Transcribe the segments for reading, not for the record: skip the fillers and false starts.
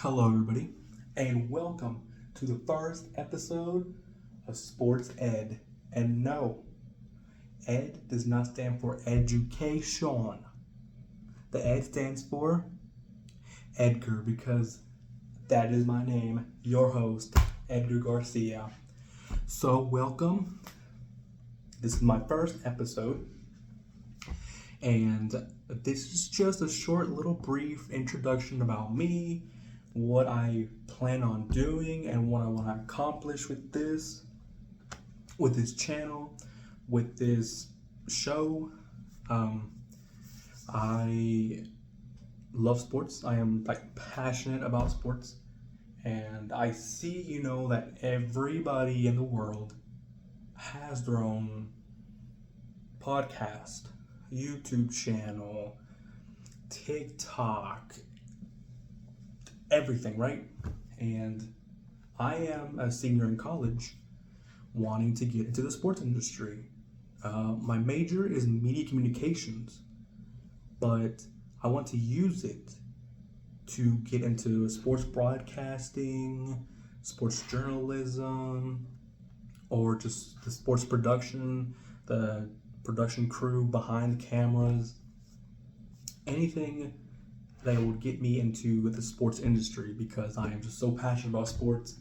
Hello, everybody, and welcome to the first episode of Sports Ed. And no, Ed does not stand for education. The Ed stands for Edgar, because that is my name, your host, Edgar Garcia. So, welcome. This is my first episode, and this is just a short little brief introduction about me, what I plan on doing, and what I want to accomplish with this channel, with this show. I love sports. I am passionate about sports, and I see, that everybody in the world has their own podcast, YouTube channel, TikTok, everything, right? And I am a senior in college wanting to get into the sports industry. My major is media communications, but I want to use it to get into sports broadcasting, sports journalism, or just the sports production, the production crew behind the cameras, anything that would get me into the sports industry, because I am just so passionate about sports.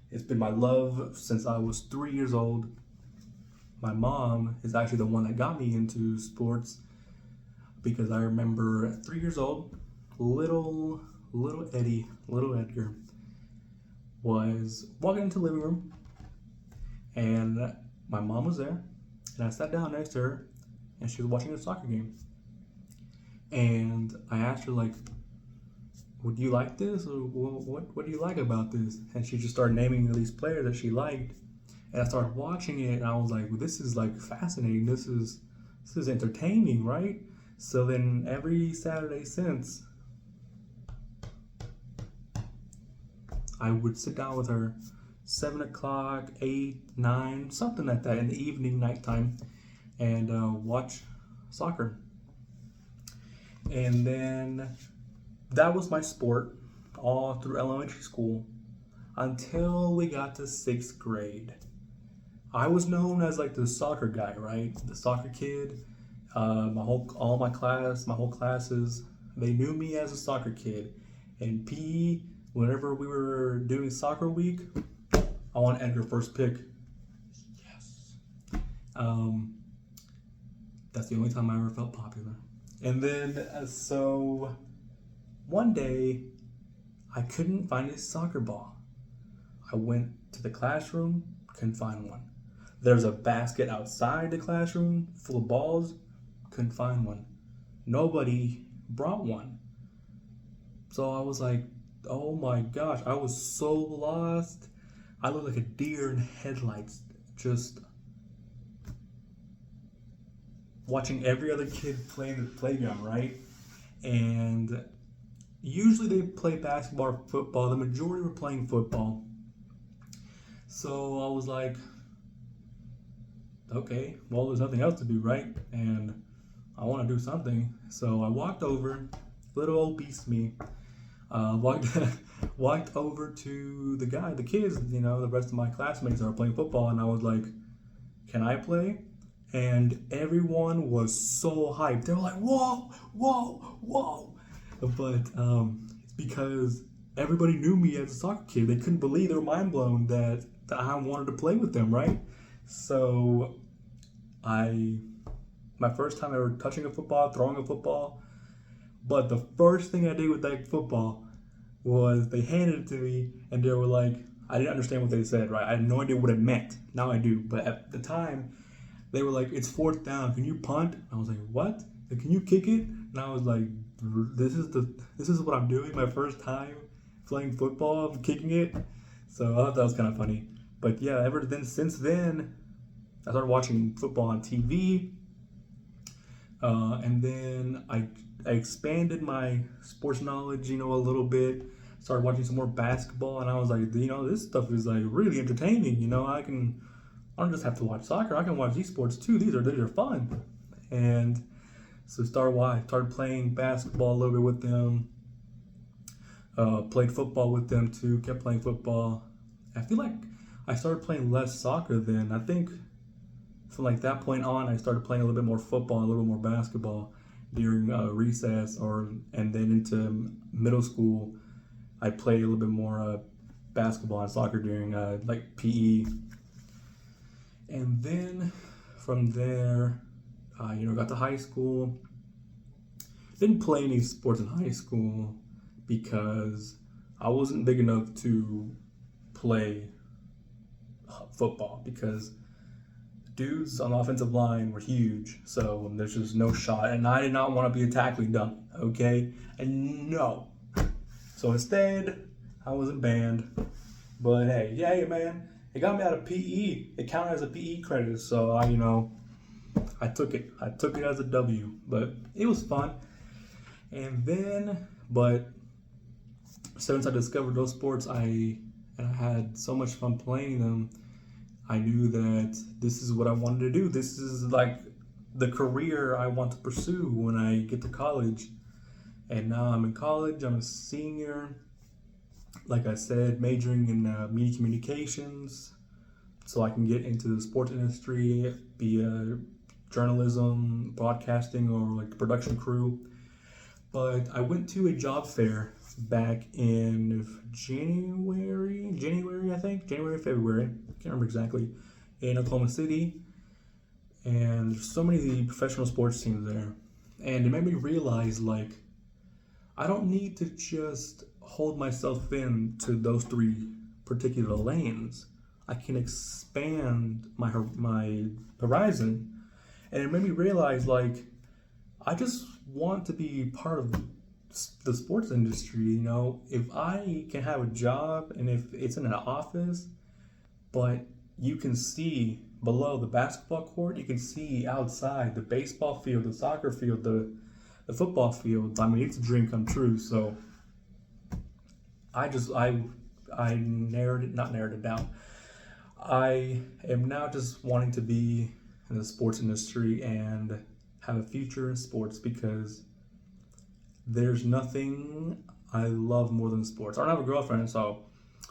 It's been my love since I was 3 years old. My mom is actually the one that got me into sports, because I remember at 3 years old, little Edgar was walking into the living room, and my mom was there, and I sat down next to her, and she was watching a soccer game. And I asked her, would you like this? Or what do you like about this? And she just started naming these players that she liked. And I started watching it, and I was like, well, this is fascinating. This is entertaining, right? So then every Saturday since, I would sit down with her 7 o'clock, 8, 9, something like that in the evening, nighttime, and watch soccer. And then that was my sport all through elementary school until we got to 6th grade. I was known as the soccer guy, right? The soccer kid. My whole classes, they knew me as a soccer kid. And PE, whenever we were doing soccer week, I want Edgar first pick. Yes. That's the only time I ever felt popular. And then, so one day, I couldn't find a soccer ball. I went to the classroom, couldn't find one. There's a basket outside the classroom full of balls, couldn't find one. Nobody brought one. So I was like, oh my gosh, I was so lost. I looked like a deer in headlights, just watching every other kid play in the playground, right? And usually they play basketball or football. The majority were playing football. So I was like, okay, well, there's nothing else to do, right? And I want to do something. So I walked over, little old beast me, walked over to the kids, the rest of my classmates that were playing football, and I was like, can I play? And everyone was so hyped. They were like, whoa, whoa, whoa. But it's because everybody knew me as a soccer kid. They couldn't believe, they were mind blown that I wanted to play with them, right? So my first time ever touching a football, throwing a football. But the first thing I did with that football was they handed it to me, and they were like, I didn't understand what they said, right? I had no idea what it meant. Now I do. But at the time, they were like, it's 4th down. Can you punt? I was like, what? Can you kick it? And I was like, this is what I'm doing. My first time playing football, I'm kicking it. So I thought that was kind of funny. But yeah, since then, I started watching football on TV. And then I expanded my sports knowledge, a little bit. Started watching some more basketball, and I was like, this stuff is really entertaining. I don't just have to watch soccer. I can watch these sports too. These are fun. And so started playing basketball a little bit with them. Played football with them too. Kept playing football. I feel like I started playing less soccer then. I think from like that point on, I started playing a little bit more football, and a little more basketball during recess, and then into middle school, I played a little bit more basketball and soccer during like PE, and then from there, got to high school. Didn't play any sports in high school because I wasn't big enough to play football because dudes on the offensive line were huge, so there's just no shot. And I did not want to be a tackling dummy, okay? And no. So instead, I was in band. But hey, yeah, man, it got me out of PE. It counted as a PE credit, so I took it. I took it as a W, but it was fun. And then, but since I discovered those sports, I had so much fun playing them. I knew that this is what I wanted to do. This is like the career I want to pursue when I get to college. And now I'm in college. I'm a senior. Like I said, majoring in media communications, so I can get into the sports industry, be a journalism, broadcasting, or like the production crew. But I went to a job fair back in January, I think, February, can't remember exactly, in Oklahoma City, and there's so many professional sports teams there, and it made me realize, like, I don't need to just hold myself in to those three particular lanes. I can expand my horizon, and it made me realize, like, I just want to be part of the sports industry. If I can have a job and if it's in an office, but you can see below the basketball court, you can see outside the baseball field, the soccer field, the football field. I mean, it's a dream come true. So I narrowed it down. I am now just wanting to be in the sports industry and have a future in sports, because there's nothing I love more than sports. I don't have a girlfriend, so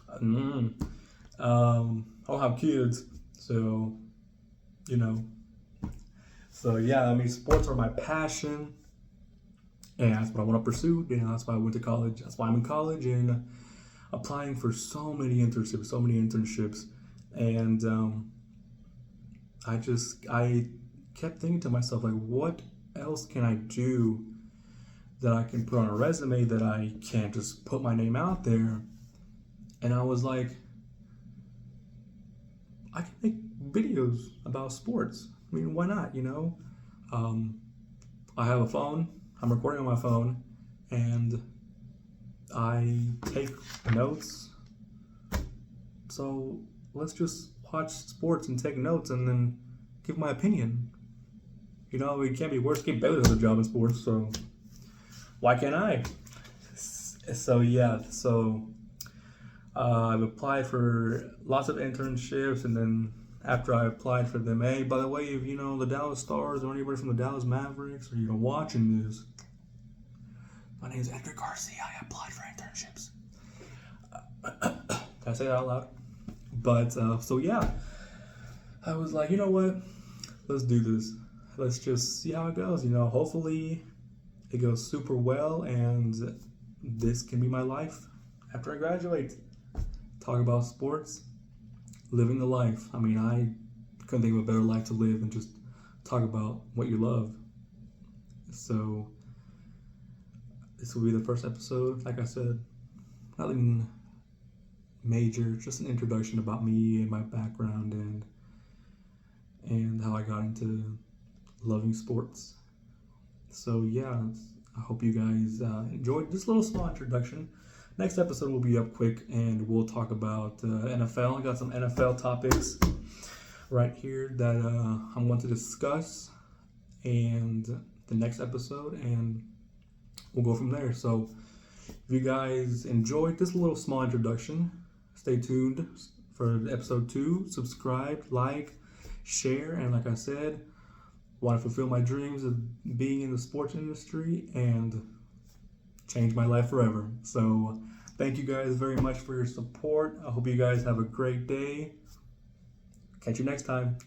I don't have kids, so yeah, I mean, sports are my passion, and that's what I want to pursue. That's why I went to college. That's why I'm in college and applying for so many internships, and I kept thinking to myself, like, what else can I do that I can put on a resume that I can't just put my name out there? And I was like, I can make videos about sports. I mean, why not, I have a phone, I'm recording on my phone, and I take notes. So let's just watch sports and take notes and then give my opinion. It can't be worse. Gabe Bailey has a job in sports, so why can't I? So yeah, I've applied for lots of internships, and then after I applied for them, hey, by the way, if the Dallas Stars or anybody from the Dallas Mavericks are watching this, my name is Edgar Garcia. I applied for internships. Can I say that out loud? But so yeah, I was like, you know what? Let's do this. Let's just see how it goes. Hopefully it goes super well, and this can be my life after I graduate. Talk about sports, living the life. I mean, I couldn't think of a better life to live than just talk about what you love. So this will be the first episode. Like I said, nothing major, just an introduction about me and my background and how I got into loving sports. So yeah, I hope you guys enjoyed this little small introduction. Next episode will be up quick, and we'll talk about NFL. I got some NFL topics right here that I want to discuss, and the next episode, and we'll go from there. So if you guys enjoyed this little small introduction, stay tuned for episode 2. Subscribe, like, share, and like I said, want to fulfill my dreams of being in the sports industry and changed my life forever. So thank you guys very much for your support. I hope you guys have a great day. Catch you next time.